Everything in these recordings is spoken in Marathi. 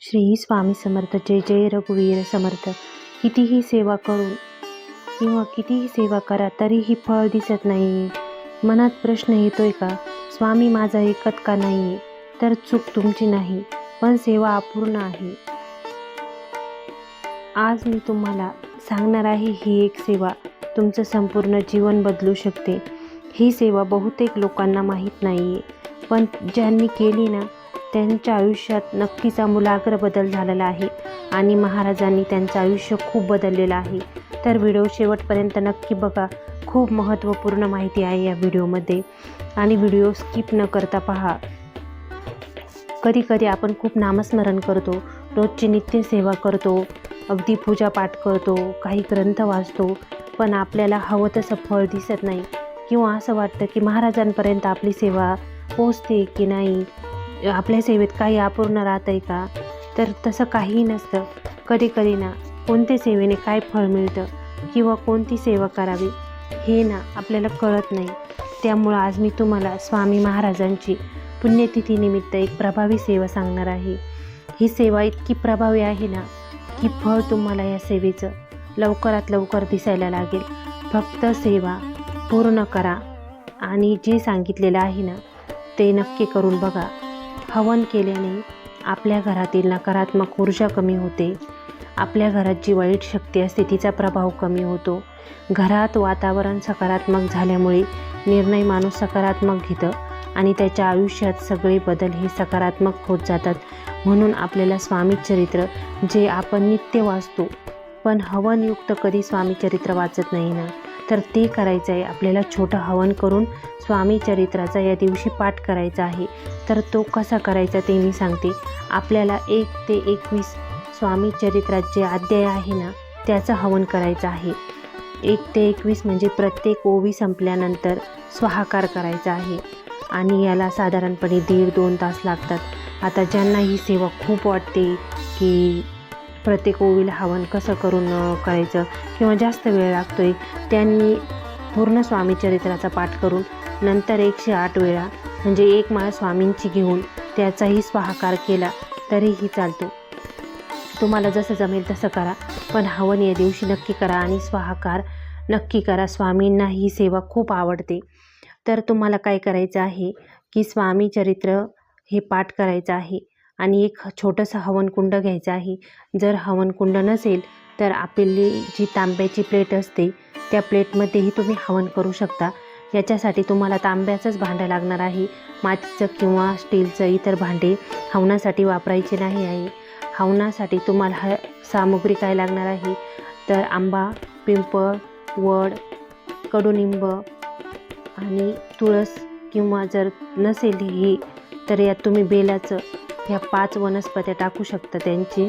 श्री स्वामी समर्थ. जय जय रघुवीर समर्थ. कितीही सेवा करून किंवा कितीही सेवा करा तरीही फळ दिसत नाही. मनात प्रश्न येतोय का, स्वामी माझा ऐकत का नाही? तर चूक तुमची नाही, पण सेवा अपूर्ण आहे. आज मी तुम्हाला सांगणार आहे, ही एक सेवा तुमचं संपूर्ण जीवन बदलू शकते. ही सेवा बहुतेक लोकांना माहीत नाही आहे, पण ज्यांनी केली ना त्यांच्या आयुष्यात नक्कीच आमूलाग्र बदल झालेला आहे आणि महाराजांनी त्यांचं आयुष्य खूप बदललेलं आहे. तर व्हिडिओ शेवटपर्यंत नक्की बघा. खूप महत्त्वपूर्ण माहिती आहे या व्हिडिओमध्ये आणि व्हिडिओ स्किप न करता पहा. कधी आपण खूप नामस्मरण करतो, रोजची नित्य सेवा करतो, अगदी पूजापाठ करतो, काही ग्रंथ वाचतो, पण आपल्याला हवं तसं फळ दिसत नाही किंवा असं वाटतं की महाराजांपर्यंत आपली सेवा पोचते की नाही, आपल्या सेवेत काही अपूर्ण राहत आहे का? तर तसं काहीही नसतं. कधी ना कोणत्या सेवेने काय फळ मिळतं किंवा कोणती सेवा करावी हे ना आपल्याला कळत नाही. त्यामुळं आज मी तुम्हाला स्वामी महाराजांची पुण्यतिथीनिमित्त एक प्रभावी सेवा सांगणार आहे. ही सेवा इतकी प्रभावी आहे ना की फळ तुम्हाला या सेवेचं लवकरात लवकर दिसायला लागेल. फक्त सेवा पूर्ण करा आणि जे सांगितलेलं आहे ना ते नक्की करून बघा. हवन केल्याने आपल्या घरातील नकारात्मक ऊर्जा कमी होते. आपल्या घरात जी वाईट शक्ती असते तिचा प्रभाव कमी होतो. घरात वातावरण सकारात्मक झाल्यामुळे निर्णय माणूस सकारात्मक घेतं आणि त्याच्या आयुष्यात सगळे बदल हे सकारात्मक होत जातात. म्हणून आपल्याला स्वामी चरित्र जे आपण नित्य वाचतो, पण हवनयुक्त कधी स्वामी चरित्र वाचत नाही ना, तर ते करायचं आहे. आपल्याला छोटं हवन करून स्वामी चरित्राचा या दिवशी पाठ करायचा आहे. तर तो कसा करायचा ते मी सांगते. आपल्याला 1 ते 21 स्वामी चरित्रात जे अध्याय आहे ना त्याचं हवन करायचं आहे. 1 ते 21 म्हणजे प्रत्येक ओवी संपल्यानंतर स्वाहाकार करायचा आहे आणि याला साधारणपणे 1.5-2 तास लागतात. आता ज्यांना ही सेवा खूप वाटते की प्रत्येक ओवीला हवन कसं करून करायचं किंवा जास्त वेळ लागतोय, त्यांनी पूर्ण स्वामी चरित्राचा पाठ करून नंतर 108 वेळा म्हणजे 1 माळ स्वामींची घेऊन त्याचाही स्वाहाकार केला तरीही चालतो. तुम्हाला जसं जमेल तसं करा, पण हवन या दिवशी नक्की करा आणि स्वाहाकार नक्की करा. स्वामींना ही सेवा खूप आवडते. तर तुम्हाला काय करायचं आहे की स्वामी चरित्र हे पाठ करायचं आहे आणि एक छोटंसं हवनकुंड घ्यायचं आहे. जर हवनकुंड नसेल तर आपली जी तांब्याची प्लेट असते त्या प्लेटमध्येही तुम्ही हवन करू शकता. याच्यासाठी तुम्हाला तांब्याचंच भांडं लागणार आहे. मातीचं किंवा स्टीलचं इतर भांडे हवनासाठी वापरायचे नाही आहे. हवनासाठी तुम्हाला सामुग्री काय लागणार आहे तर आंबा, पिंपळ, वड, कडुनिंब आणि तुळस, किंवा जर नसेल ही तर यात तुम्ही बेलाचं ह्या 5 वनस्पत्या टाकू शकता. त्यांचे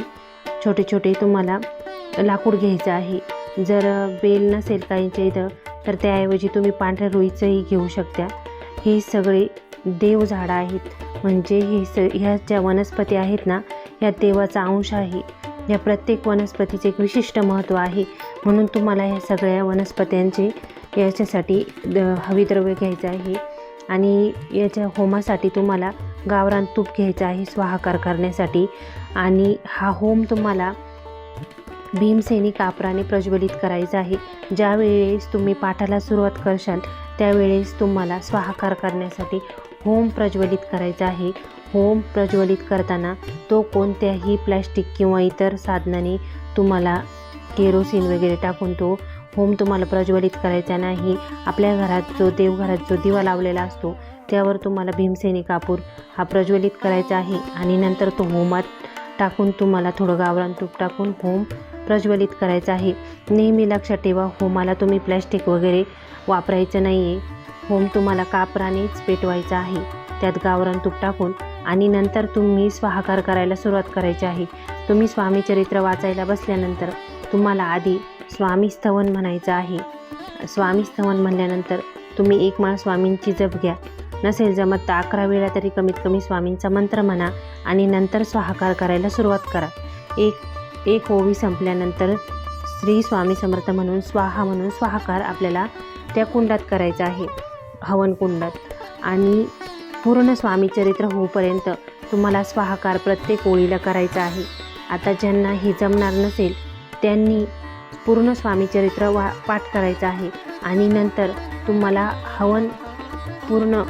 छोटे छोटे तुम्हाला लाकूड घ्यायचं आहे. जर बेल नसेल काहींच्या इथं तर त्याऐवजी तुम्ही पांढऱ्या रुईचंही घेऊ शकता. हे सगळे देव झाडं आहेत, म्हणजे ह्या ज्या वनस्पती आहेत ना ह्या देवाचा अंश आहे. या प्रत्येक वनस्पतीचे एक विशिष्ट महत्त्व आहे. म्हणून तुम्हाला ह्या सगळ्या वनस्पत्यांचे याच्यासाठी हविद्रव्य घ्यायचं आहे आणि याच्या होमासाठी तुम्हाला गावरान तूप घ्यायचं आहे स्वाहाकार करण्यासाठी. आणि हा होम तुम्हाला भीमसेनी कापराने प्रज्वलित करायचा आहे. ज्यावेळेस तुम्ही पाठाला सुरुवात करशाल त्यावेळेस तुम्हाला स्वाहाकार करण्यासाठी होम प्रज्वलित करायचा आहे. होम प्रज्वलित करताना तो कोणत्याही प्लॅस्टिक किंवा इतर साधनाने तुम्हाला केरोसिन वगैरे टाकून तो होम तुम्हाला प्रज्वलित करायचा नाही. आपल्या घरात देवघरात जो दिवा लावलेला असतो त्यावर तुम्हाला भीमसेनी कापूर हा प्रज्वलित करायचा आहे आणि नंतर तो होमात टाकून तुम्हाला थोडं गावरान तूप टाकून होम प्रज्वलित करायचा आहे. नेहमी लक्षात ठेवा, होमाला तुम्ही प्लॅस्टिक वगैरे वापरायचं नाही आहे. होम तुम्हाला कापरानेच पेटवायचा आहे, त्यात गावरान तूप टाकून, आणि नंतर तुम्ही स्वाहाकार करायला सुरुवात करायची आहे. तुम्ही स्वामी चरित्र वाचायला बसल्यानंतर तुम्हाला आधी स्वामी स्तवन म्हणायचं आहे. स्वामी स्तवन म्हणल्यानंतर तुम्ही 1 माळ स्वामींची जप घ्या. नसेल जमत तर 11 वेळा तरी कमीत कमी स्वामींचा मंत्र म्हणा आणि नंतर स्वाहाकार करायला सुरुवात करा. एक ओवी संपल्यानंतर श्री स्वामी समर्थ म्हणून स्वाहा म्हणून स्वाहाकार आपल्याला त्या कुंडात करायचा आहे, हवन कुंडात. आणि पूर्ण स्वामी चरित्र होईपर्यंत तुम्हाला स्वाहाकार प्रत्येक ओळीला करायचा आहे. आता ज्यांना हे जमणार नसेल त्यांनी पूर्ण स्वामीचरित्र पाठ करायचं आहे आणि नंतर तुम्हाला हवन पूर्ण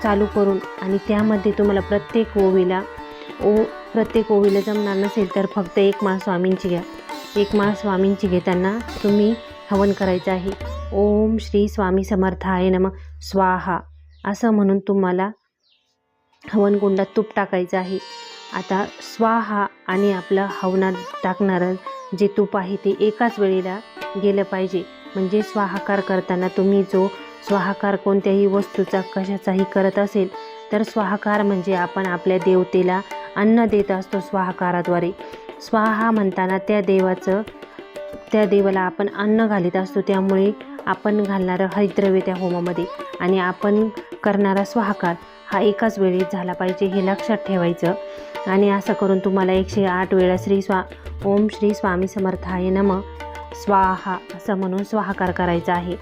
चालू करून आणि त्यामध्ये तुम्हाला प्रत्येक ओवीला जमणार नसेल तर फक्त एक माळ स्वामींची घ्या. एक माळ स्वामींची घेताना तुम्ही हवन करायचं आहे. ओम श्री स्वामी समर्थाय नमः स्वाहा असं म्हणून तुम्हाला हवनकुंडात तूप टाकायचं आहे. आता स्वाहा आणि आपलं हवनात टाकणारं जे तूप आहे ते एकाच वेळेला गेलं पाहिजे. म्हणजे स्वाहाकार करताना तुम्ही जो स्वाहाकार कोणत्याही वस्तूचा कशाचाही करत असेल तर स्वाहाकार म्हणजे आपण आपल्या देवतेला अन्न देत असतो स्वाहाकाराद्वारे. स्वाहा म्हणताना त्या देवाला आपण अन्न घालीत असतो. त्यामुळे आपण घालणारं हरिद्रव्य त्या होमामध्ये आणि आपण करणारा स्वाहाकार हा एकाच वेळेत झाला पाहिजे हे लक्षात ठेवायचं. आणि असं करून तुम्हाला 108 वेळा ओम श्री स्वामी समर्थाय नमः स्वाहा असं म्हणून स्वाहाकार करायचा आहे.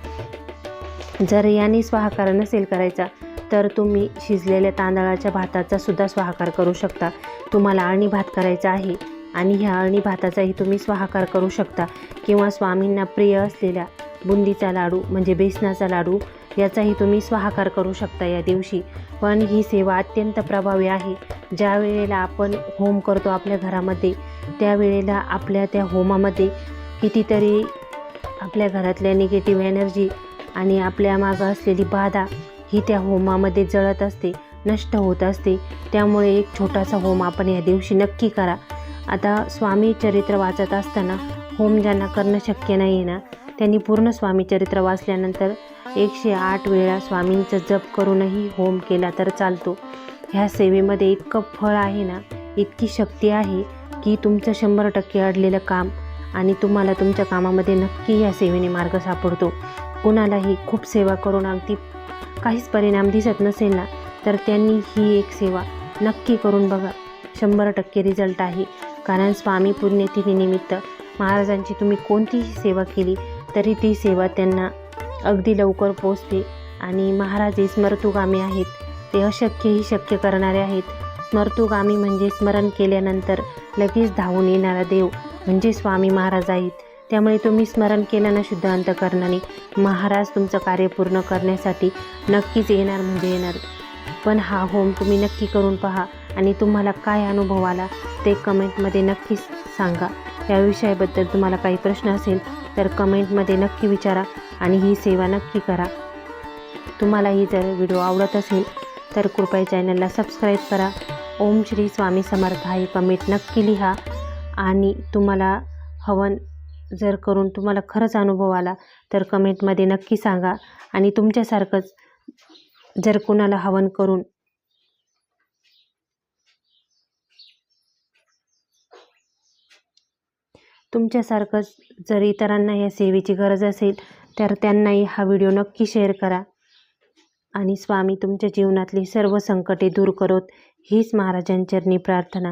जर याने स्वाहाकार नसेल करायचा तर तुम्ही शिजलेल्या तांदळाच्या भाताचा सुद्धा स्वाहाकार करू शकता. तुम्हाला अळणी भात करायचा आहे आणि ह्या अळणी भाताचाही तुम्ही स्वाहाकार करू शकता किंवा स्वामींना प्रिय असलेल्या बुंदीचा लाडू म्हणजे बेसनाचा लाडू याचाही तुम्ही स्वाहाकार करू शकता या दिवशी. पण ही सेवा अत्यंत प्रभावी आहे. ज्या वेळेला आपण होम करतो आपल्या घरामध्ये त्यावेळेला आपल्या त्या होमामध्ये कितीतरी आपल्या घरातल्या निगेटिव्ह एनर्जी आणि आपल्या मागं असलेली बाधा ही त्या होमामध्ये जळत असते, नष्ट होत असते. त्यामुळे एक छोटासा होम आपण या दिवशी नक्की करा. आता स्वामी चरित्र वाचत असताना होम ज्यांना करणं शक्य नाही आहे ना त्यांनी पूर्ण स्वामी चरित्र वाचल्यानंतर 108 वेळा स्वामींचं जप करूनही होम केला तर चालतो. ह्या सेवेमध्ये इतकं फळ आहे ना, इतकी शक्ती आहे की तुमचं 100% अडलेलं काम आणि तुम्हाला तुमच्या कामामध्ये नक्की या सेवेने मार्ग सापडतो. कुणालाही खूप सेवा करून अगदी काहीच परिणाम दिसत नसेल ना तर त्यांनी ही एक सेवा नक्की करून बघा. 100% रिझल्ट आहे. कारण स्वामी पुण्यतिथीनिमित्त महाराजांची तुम्ही कोणतीही सेवा केली तरी ती सेवा त्यांना अगदी लवकर पोचते. आणि महाराज हे स्मर्तुगामी आहेत. ते अशक्यही शक्य करणारे आहेत. स्मर्तुगामी म्हणजे स्मरण केल्यानंतर लगेच धावून येणारा देव म्हणजे स्वामी महाराज आहेत. त्यामुळे तुम्ही स्मरण केलं ना शुद्ध अंतःकरणाने महाराज तुमचं कार्य पूर्ण करण्यासाठी नक्कीच येणार म्हणजे येणार. पण हा होम तुम्ही नक्की करून पहा आणि तुम्हाला काय अनुभव आला ते कमेंटमध्ये नक्कीच सांगा. या विषयाबद्दल तुम्हाला काही प्रश्न असेल तर कमेंटमध्ये नक्की विचारा आणि ही सेवा नक्की करा. तुम्हालाही जर व्हिडिओ आवडत असेल तर कृपया चॅनलला सबस्क्राईब करा. ओम श्री स्वामी समर्थाय कमेंट नक्की लिहा. आणि तुम्हाला हवन जर करून तुम्हाला खरंच अनुभव आला तर कमेंटमध्ये नक्की सांगा. आणि तुमच्यासारखंच जर कुणाला हवन करून जर इतरांना या सेवेची गरज असेल तर त्यांनाही हा व्हिडिओ नक्की शेअर करा. आणि स्वामी तुमच्या जीवनातली सर्व संकटे दूर करोत हीच महाराजांचरणी प्रार्थना.